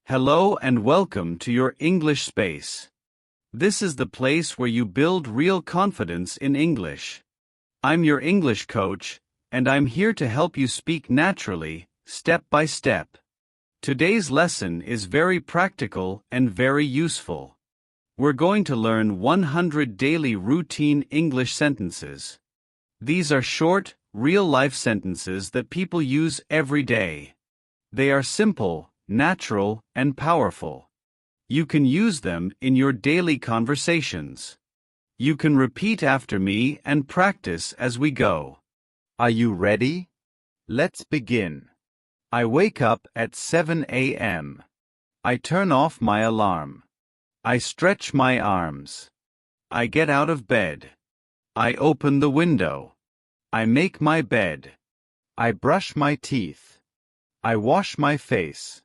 Hello and welcome to your English space. This is the place where you build real confidence in English. I'm your English coach, and I'm here to help you speak naturally, step by step. Today's lesson is very practical and very useful. We're going to learn 100 daily routine English sentences. These are short, real-life sentences that people use every day. They are simple, natural, and powerful. You can use them in your daily conversations. You can repeat after me and practice as we go. Are you ready? Let's begin. I wake up at 7 a.m. I turn off my alarm. I stretch my arms. I get out of bed. I open the window. I make my bed. I brush my teeth. I wash my face.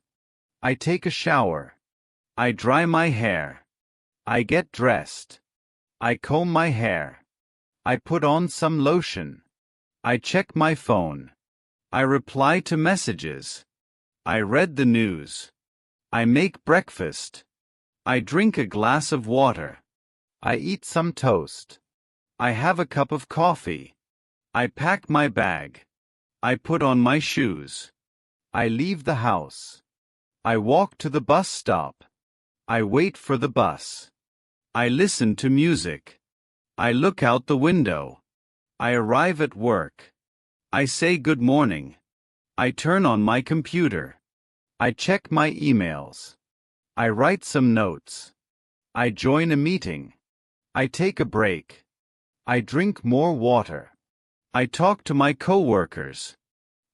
I take a shower. I dry my hair. I get dressed. I comb my hair. I put on some lotion. I check my phone. I reply to messages. I read the news. I make breakfast. I drink a glass of water. I eat some toast. I have a cup of coffee. I pack my bag. I put on my shoes. I leave the house. I walk to the bus stop. I wait for the bus. I listen to music. I look out the window. I arrive at work. I say good morning. I turn on my computer. I check my emails. I write some notes. I join a meeting. I take a break. I drink more water. I talk to my coworkers.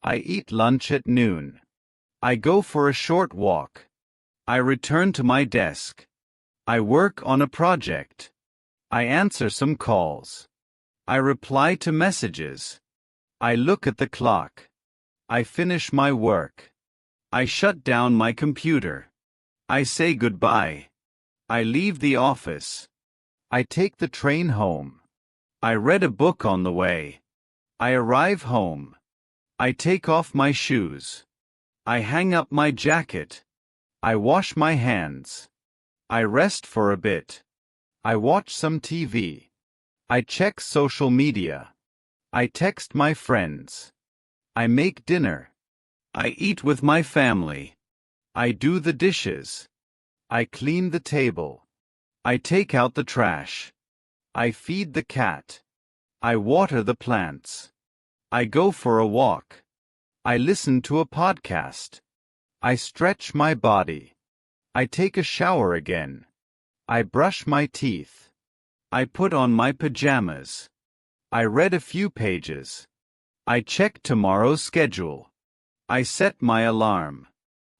I eat lunch at noon. I go for a short walk. I return to my desk. I work on a project. I answer some calls. I reply to messages. I look at the clock. I finish my work. I shut down my computer. I say goodbye. I leave the office. I take the train home. I read a book on the way. I arrive home. I take off my shoes. I hang up my jacket. I wash my hands. I rest for a bit. I watch some TV. I check social media. I text my friends. I make dinner. I eat with my family. I do the dishes. I clean the table. I take out the trash. I feed the cat. I water the plants. I go for a walk. I listen to a podcast. I stretch my body. I take a shower again. I brush my teeth. I put on my pajamas. I read a few pages. I check tomorrow's schedule. I set my alarm.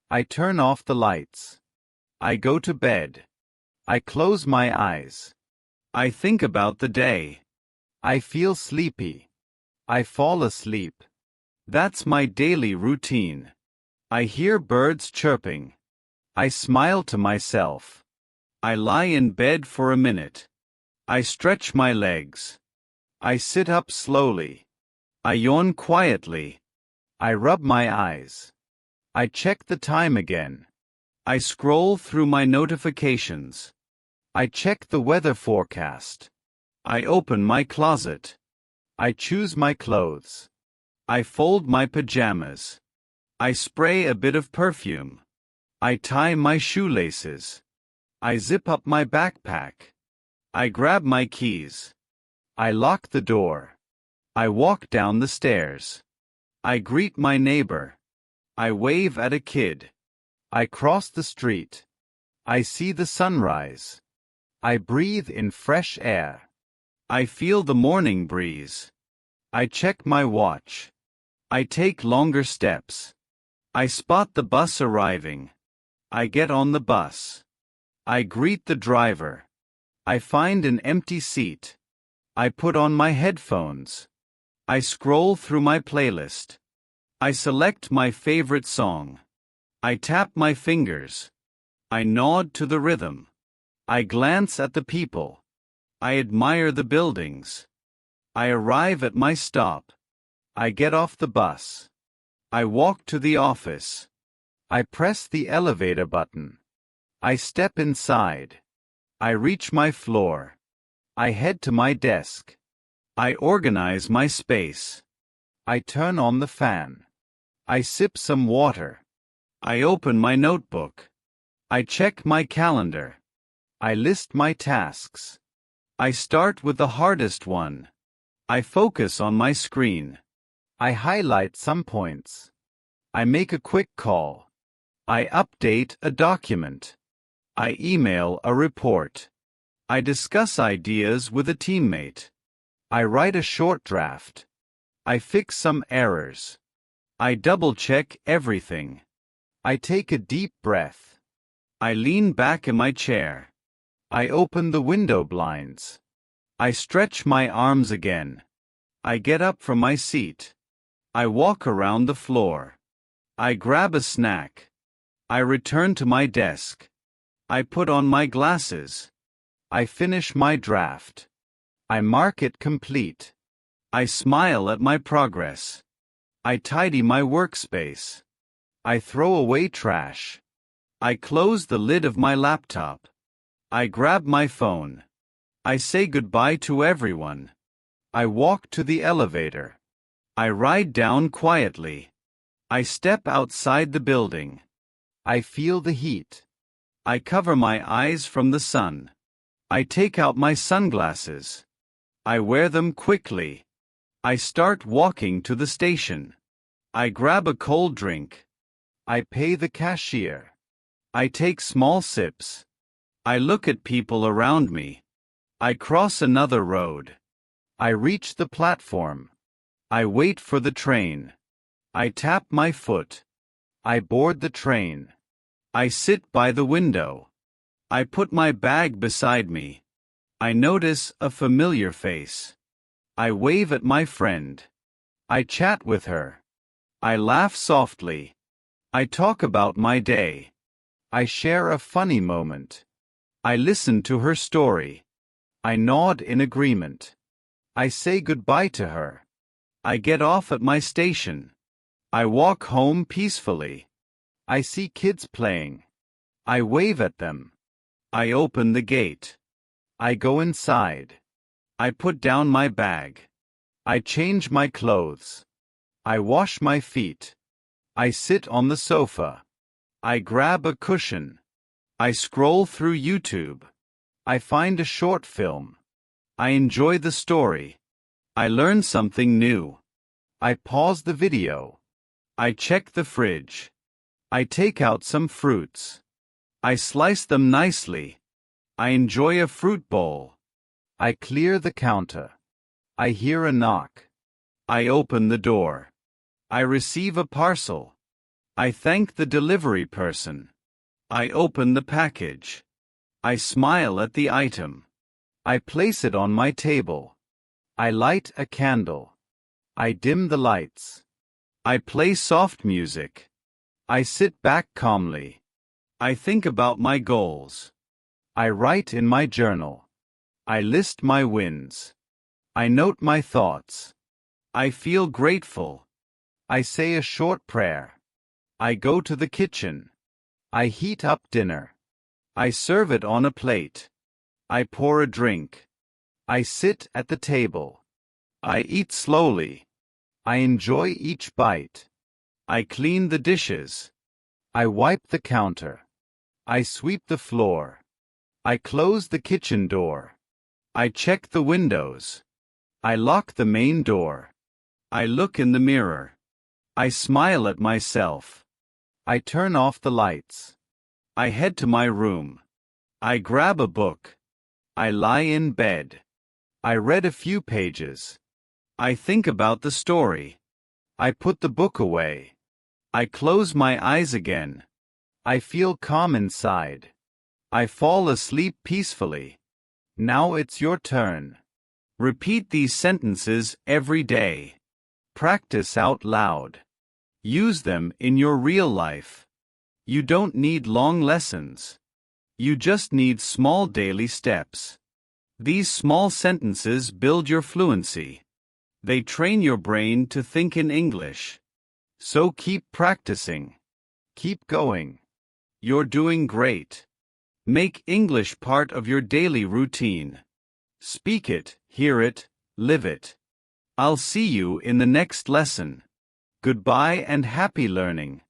I turn off the lights. I go to bed. I close my eyes. I think about the day. I feel sleepy. I fall asleep. That's my daily routine. I hear birds chirping. I smile to myself. I lie in bed for a minute. I stretch my legs. I sit up slowly. I yawn quietly. I rub my eyes. I check the time again. I scroll through my notifications. I check the weather forecast. I open my closet. I choose my clothes. I fold my pajamas. I spray a bit of perfume. I tie my shoelaces. I zip up my backpack. I grab my keys. I lock the door. I walk down the stairs. I greet my neighbor. I wave at a kid. I cross the street. I see the sunrise. I breathe in fresh air. I feel the morning breeze. I check my watch. I take longer steps. I spot the bus arriving. I get on the bus. I greet the driver. I find an empty seat. I put on my headphones. I scroll through my playlist. I select my favorite song. I tap my fingers. I nod to the rhythm. I glance at the people. I admire the buildings. I arrive at my stop. I get off the bus. I walk to the office. I press the elevator button. I step inside. I reach my floor. I head to my desk. I organize my space. I turn on the fan. I sip some water. I open my notebook. I check my calendar. I list my tasks. I start with the hardest one. I focus on my screen. I highlight some points. I make a quick call. I update a document. I email a report. I discuss ideas with a teammate. I write a short draft. I fix some errors. I double-check everything. I take a deep breath. I lean back in my chair. I open the window blinds. I stretch my arms again. I get up from my seat. I walk around the floor. I grab a snack. I return to my desk. I put on my glasses. I finish my draft. I mark it complete. I smile at my progress. I tidy my workspace. I throw away trash. I close the lid of my laptop. I grab my phone. I say goodbye to everyone. I walk to the elevator. I ride down quietly. I step outside the building. I feel the heat. I cover my eyes from the sun. I take out my sunglasses. I wear them quickly. I start walking to the station. I grab a cold drink. I pay the cashier. I take small sips. I look at people around me. I cross another road. I reach the platform. I wait for the train. I tap my foot. I board the train. I sit by the window. I put my bag beside me. I notice a familiar face. I wave at my friend. I chat with her. I laugh softly. I talk about my day. I share a funny moment. I listen to her story. I nod in agreement. I say goodbye to her. I get off at my station. I walk home peacefully. I see kids playing. I wave at them. I open the gate. I go inside. I put down my bag. I change my clothes. I wash my feet. I sit on the sofa. I grab a cushion. I scroll through YouTube. I find a short film. I enjoy the story. I learn something new. I pause the video. I check the fridge. I take out some fruits. I slice them nicely. I enjoy a fruit bowl. I clear the counter. I hear a knock. I open the door. I receive a parcel. I thank the delivery person. I open the package. I smile at the item. I place it on my table. I light a candle. I dim the lights. I play soft music. I sit back calmly. I think about my goals. I write in my journal. I list my wins. I note my thoughts. I feel grateful. I say a short prayer. I go to the kitchen. I heat up dinner. I serve it on a plate. I pour a drink. I sit at the table. I eat slowly. I enjoy each bite. I clean the dishes. I wipe the counter. I sweep the floor. I close the kitchen door. I check the windows. I lock the main door. I look in the mirror. I smile at myself. I turn off the lights. I head to my room. I grab a book. I lie in bed. I read a few pages. I think about the story. I put the book away. I close my eyes again. I feel calm inside. I fall asleep peacefully. Now it's your turn. Repeat these sentences every day. Practice out loud. Use them in your real life. You don't need long lessons. You just need small daily steps. These small sentences build your fluency. They train your brain to think in English. So keep practicing. Keep going. You're doing great. Make English part of your daily routine. Speak it, hear it, live it. I'll see you in the next lesson. Goodbye and happy learning.